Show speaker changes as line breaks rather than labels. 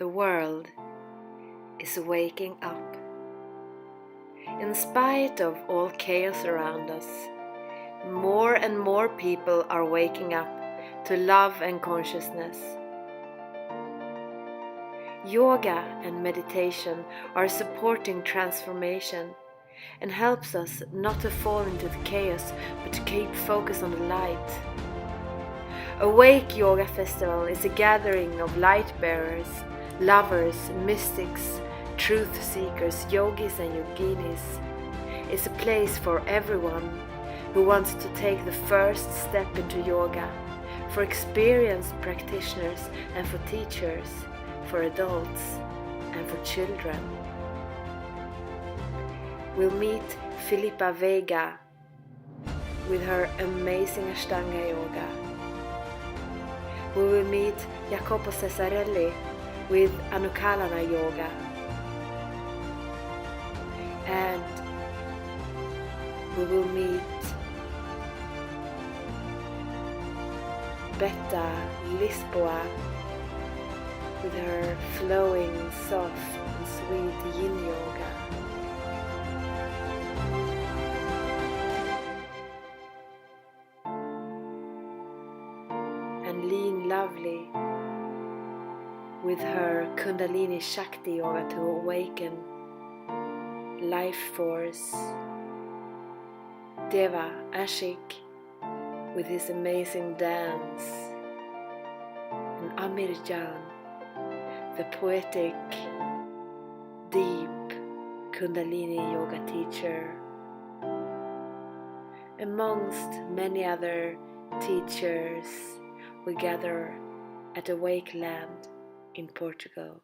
The world is waking up. In spite of all chaos around us, more and more people are waking up to love and consciousness. Yoga and meditation are supporting transformation and helps us not to fall into the chaos but to keep focus on the light. Awake Yoga Festival is a gathering of light bearers, lovers, mystics, truth seekers, yogis and yoginis. It's a place for everyone who wants to take the first step into yoga, for experienced practitioners and for teachers, for adults and for children. We'll meet Filippa Vega with her amazing Ashtanga yoga. We will meet Jacopo Cesarelli with Anukalana yoga. And we will meet Betta Lisboa with her flowing, soft and sweet yin yoga. And Lean Lovely with her Kundalini Shakti yoga to awaken life force. Deva Ashik with his amazing dance, and Amir Jan, the poetic, deep Kundalini yoga teacher, amongst many other teachers. We gather at Awakeland in Portugal.